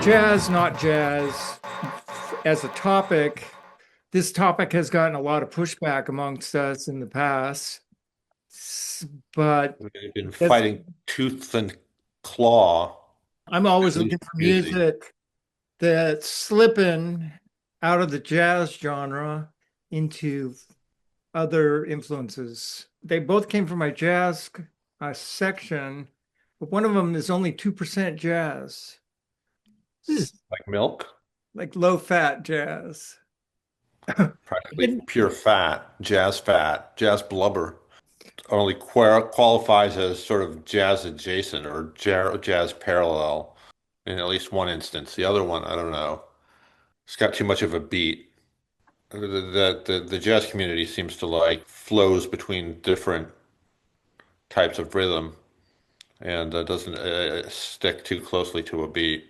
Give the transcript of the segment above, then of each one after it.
Jazz, not jazz, as a topic, this topic has gotten a lot of pushback amongst us in the past, but They've been that's, fighting tooth and claw, I'm always at least looking for music. music that's slipping out of the jazz genre into other influences. They both came from my jazz section, but one of them is only 2% jazz, Like milk, like low fat jazz. It practically didn't pure fat, jazz blubber. Only qualifies as sort of jazz adjacent or jazz parallel in at least one instance. The other one, I don't know. It's got too much of a beat. The jazz community seems to like flows between different types of rhythm and doesn't stick too closely to a beat.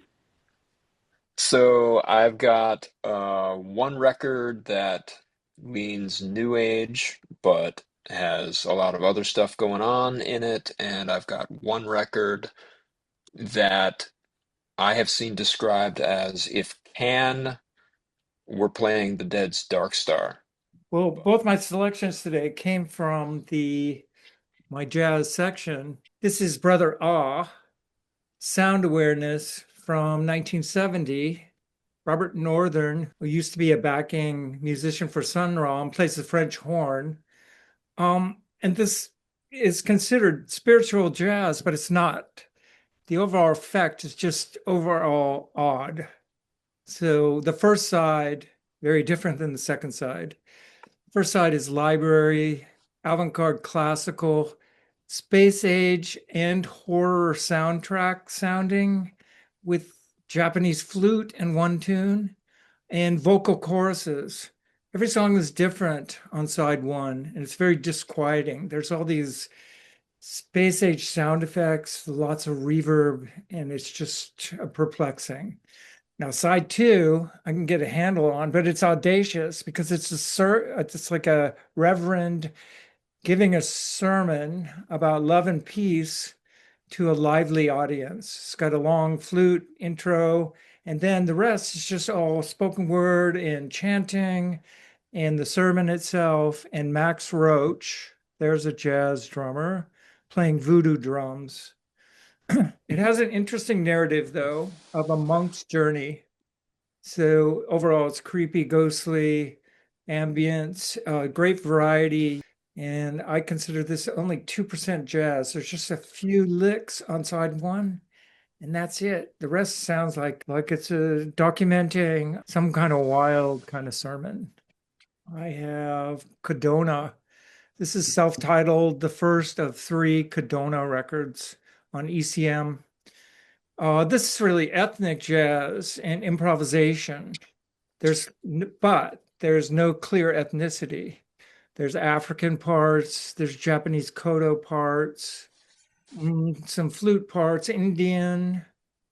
So I've got one record that leans new age, but has a lot of other stuff going on in it, and I've got one record that I have seen described as if Can were playing the Dead's Dark Star. Well, both my selections today came from the my jazz section. This is Brother Ah, Sound Awareness from 1970. Robert Northern, who used to be a backing musician for Sun Ra, plays the French horn. And this is considered spiritual jazz, but it's not. The overall effect is just overall odd. So the first side, very different than the second side. First side is library, avant-garde classical, space age, and horror soundtrack sounding with Japanese flute and one tune and vocal choruses. Every song is different on side one, and it's very disquieting. There's all these space age sound effects, lots of reverb, and it's just perplexing. Now, side two, I can get a handle on, but it's audacious because it's like a reverend giving a sermon about love and peace to a lively audience. It's got a long flute intro, and then the rest is just all spoken word and chanting and the sermon itself. And Max Roach, there's a jazz drummer, playing voodoo drums. It has an interesting narrative, though, of a monk's journey. So overall, it's creepy, ghostly, ambience, great variety. And I consider this only 2% jazz. There's just a few licks on side one, and that's it. The rest sounds like it's documenting some kind of wild kind of sermon. I have Codona. This is self-titled, the first of three Codona records on ECM. This is really ethnic jazz and improvisation. But there's no clear ethnicity. There's African parts, there's Japanese koto parts, some flute parts, Indian,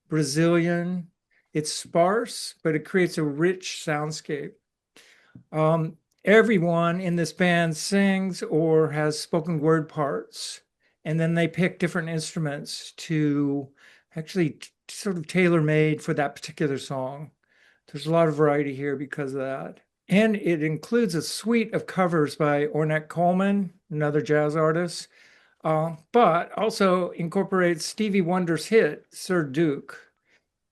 Brazilian. It's sparse, but it creates a rich soundscape. Everyone in this band sings or has spoken word parts, and then they pick different instruments to actually sort of tailor made for that particular song. There's a lot of variety here because of that. And it includes a suite of covers by Ornette Coleman, another jazz artist, but also incorporates Stevie Wonder's hit, Sir Duke,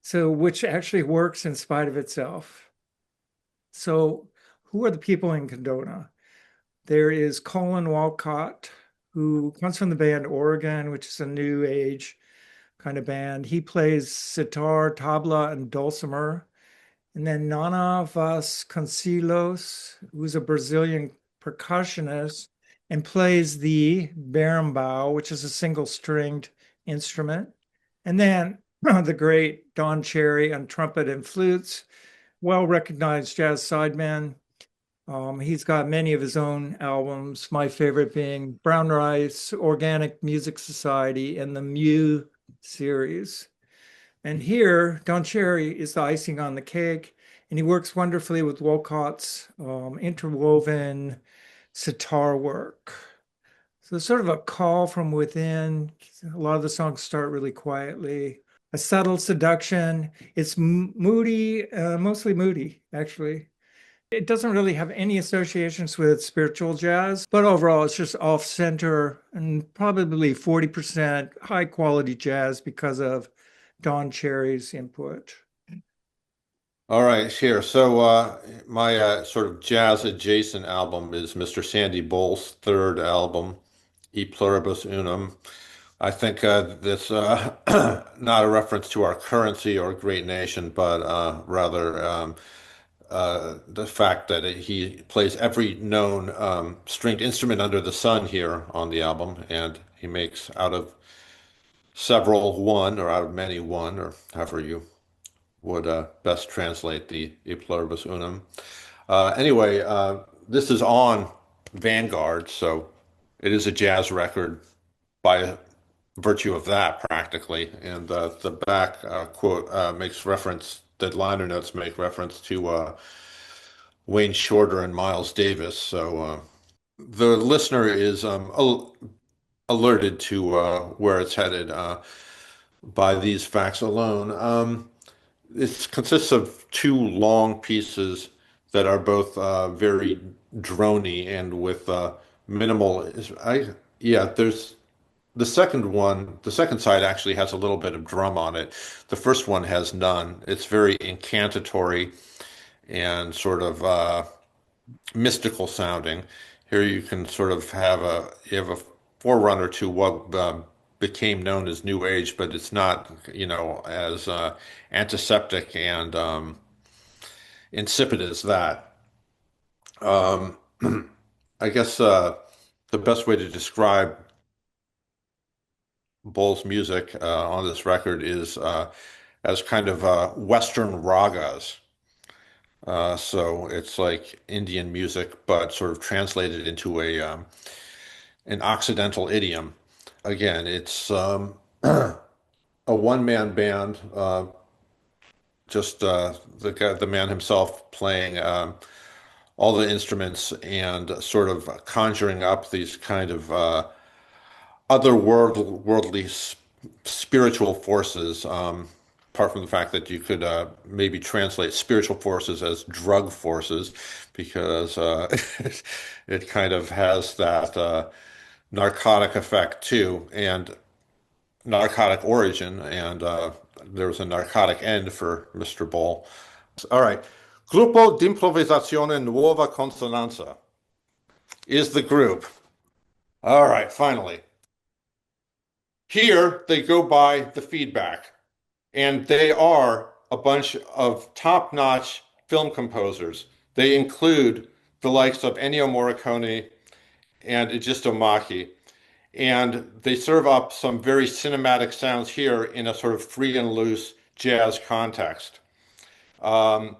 so which actually works in spite of itself. So who are the people in Condona? There is Colin Walcott, who comes from the band Oregon, which is a new age kind of band. He plays sitar, tabla, and dulcimer. And then Nana Vasconcelos, who's a Brazilian percussionist and plays the berimbau, which is a single stringed instrument. And then the great Don Cherry on trumpet and flutes, well recognized jazz sideman. He's got many of his own albums, my favorite being Brown Rice, Organic Music Society, and the Mew series. And here, Don Cherry is the icing on the cake, and he works wonderfully with Wolcott's interwoven sitar work. So it's sort of a call from within. A lot of the songs start really quietly. a subtle seduction. It's moody, mostly moody, actually. It doesn't really have any associations with spiritual jazz, but overall it's just off center and probably 40% high quality jazz because of Don Cherry's input. All right, here. So my sort of jazz adjacent album is Mr. Sandy Bowles' third album, E Pluribus Unum. I think that's not a reference to our currency or great nation, but rather the fact that he plays every known stringed instrument under the sun here on the album, and he makes out of several one, or out of many one, or however you would best translate the E Pluribus Unum. Anyway, this is on Vanguard, so it is a jazz record by virtue of that, practically. And the back quote makes reference, the liner notes make reference to Wayne Shorter and Miles Davis. So the listener is alerted to where it's headed by these facts alone. It consists of two long pieces that are both very drony and with minimal. Yeah, there's the second one. The second side actually has a little bit of drum on it. The first one has none. It's very incantatory and sort of mystical sounding. Here you can sort of have a forerunner to what became known as New Age, but it's not, as antiseptic and insipid as that. Um, I guess the best way to describe Bull's music on this record is as kind of Western ragas. So it's like Indian music, but sort of translated into an Occidental idiom. Again, it's a one-man band, just the man himself playing all the instruments and sort of conjuring up these kind of otherworldly spiritual forces. Apart from the fact that you could maybe translate spiritual forces as drug forces, because it kind of has that narcotic effect too, and narcotic origin, and there was a narcotic end for Mr. Bull. All right. Gruppo d'Improvvisazione Nuova Consonanza is the group. All right, finally. Here they go by the feedback, and they are a bunch of top-notch film composers. They include the likes of Ennio Morricone and Egisto Maki, and they serve up some very cinematic sounds here in a sort of free and loose jazz context. Um,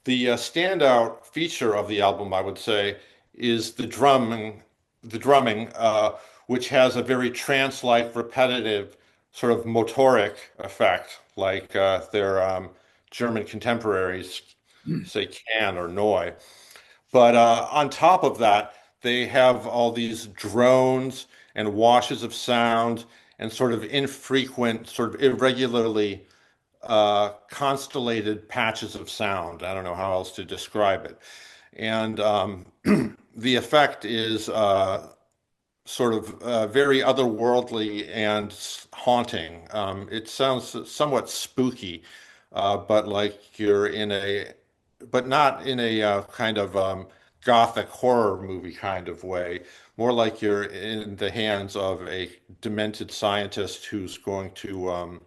the standout feature of the album, I would say, is the drumming, which has a very trance-like, repetitive, sort of motoric effect, like their German contemporaries, say Can or Neu. But on top of that, they have all these drones and washes of sound and sort of infrequent, sort of irregularly constellated patches of sound. I don't know how else to describe it. And the effect is sort of very otherworldly and haunting. It sounds somewhat spooky, but like you're but not in a kind of gothic horror movie kind of way. More like you're in the hands of a demented scientist who's going to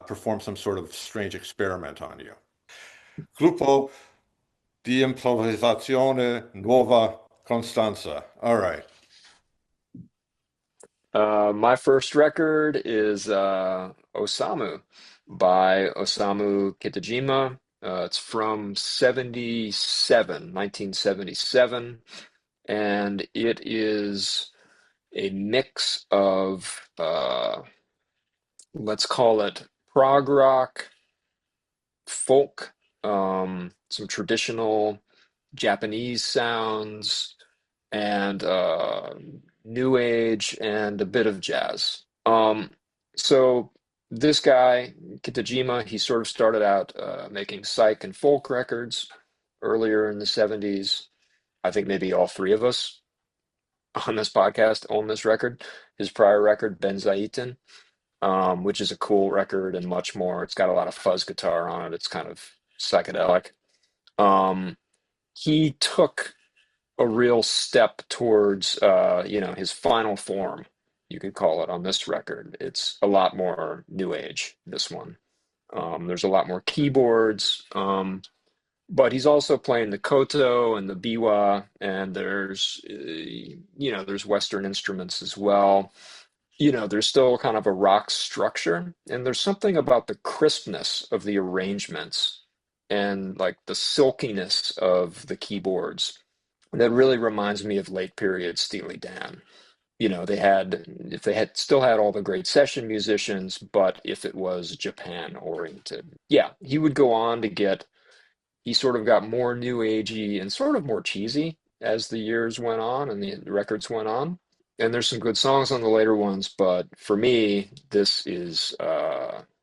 perform some sort of strange experiment on you. Gruppo di Improvvisazione Nuova Constanza. All right. My first record is Osamu by Osamu Kitajima. It's from 1977, and it is a mix of, let's call it prog rock, folk, some traditional Japanese sounds, and new age, and a bit of jazz. So this guy, Kitajima, he sort of started out making psych and folk records earlier in the 70s. I think maybe all three of us on this podcast own this record. His prior record, Benzaitin, which is a cool record and much more. It's got a lot of fuzz guitar on it. It's kind of psychedelic. He took a real step towards, his final form, you could call it, on this record. It's a lot more new age, this one. There's a lot more keyboards, but he's also playing the koto and the biwa, and there's Western instruments as well. There's still kind of a rock structure, and there's something about the crispness of the arrangements and like the silkiness of the keyboards that really reminds me of late period Steely Dan. If they had still had all the great session musicians, but if it was Japan oriented. Yeah, he would go on to he sort of got more new agey and sort of more cheesy as the years went on and the records went on. And there's some good songs on the later ones, but for me, this is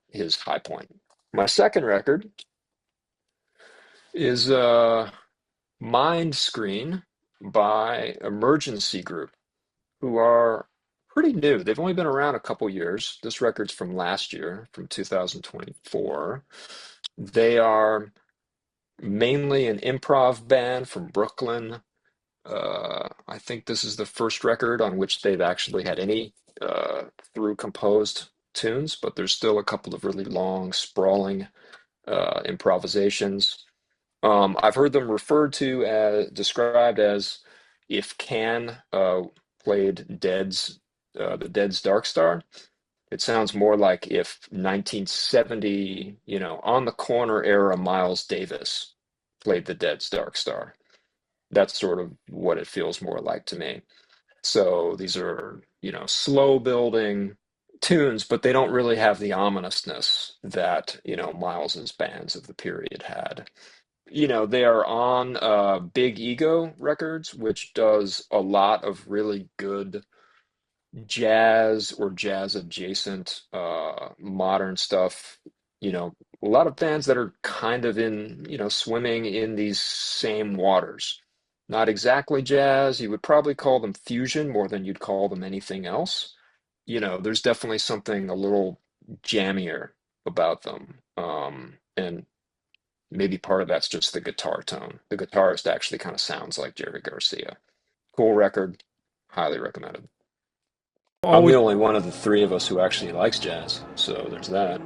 his high point. My second record is Mind Screen by Emergency Group, who are pretty new. They've only been around a couple years. This record's from last year, from 2024. They are mainly an improv band from Brooklyn. I think this is the first record on which they've actually had any through composed tunes, but there's still a couple of really long, sprawling improvisations. I've heard them described as if Can played the Dead's Dark Star. It sounds more like if 1970, on the corner era Miles Davis played the Dead's Dark Star. That's sort of what it feels more like to me. So these are, slow building tunes, but they don't really have the ominousness that, Miles's bands of the period had. They are on Big Ego Records, which does a lot of really good jazz or jazz adjacent modern stuff. A lot of bands that are kind of in, swimming in these same waters. Not exactly jazz. You would probably call them fusion more than you'd call them anything else. There's definitely something a little jammier about them. And maybe part of that's just the guitar tone. The guitarist actually kind of sounds like Jerry Garcia. Cool record. Highly recommended. I'm the only one of the three of us who actually likes jazz, so there's that.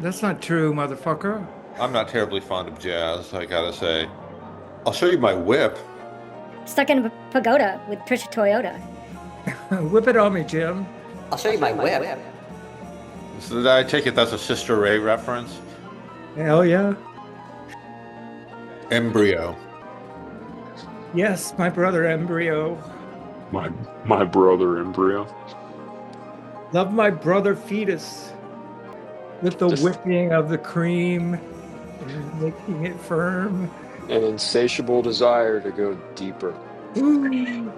That's not true, motherfucker. I'm not terribly fond of jazz, I gotta say. I'll show you my whip. Stuck in a pagoda with Trisha Toyota. Whip it on me, Jim. I'll show you my whip. So I take it that's a Sister Ray reference? Hell yeah. Embryo. Yes, my brother Embryo. My brother Embryo. Love my brother Fetus. With the whipping of the cream and making it firm. An insatiable desire to go deeper. Ooh.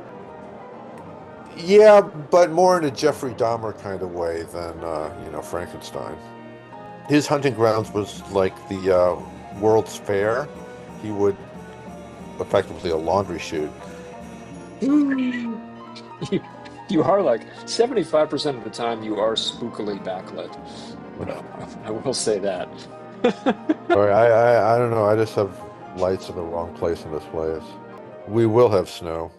Yeah, but more in a Jeffrey Dahmer kind of way than, Frankenstein. His hunting grounds was like the World's Fair. He would effectively a laundry chute. Ooh. You are like 75% of the time you are spookily backlit. I will say that. Sorry, I don't know. I just have lights in the wrong place in this place. We will have snow.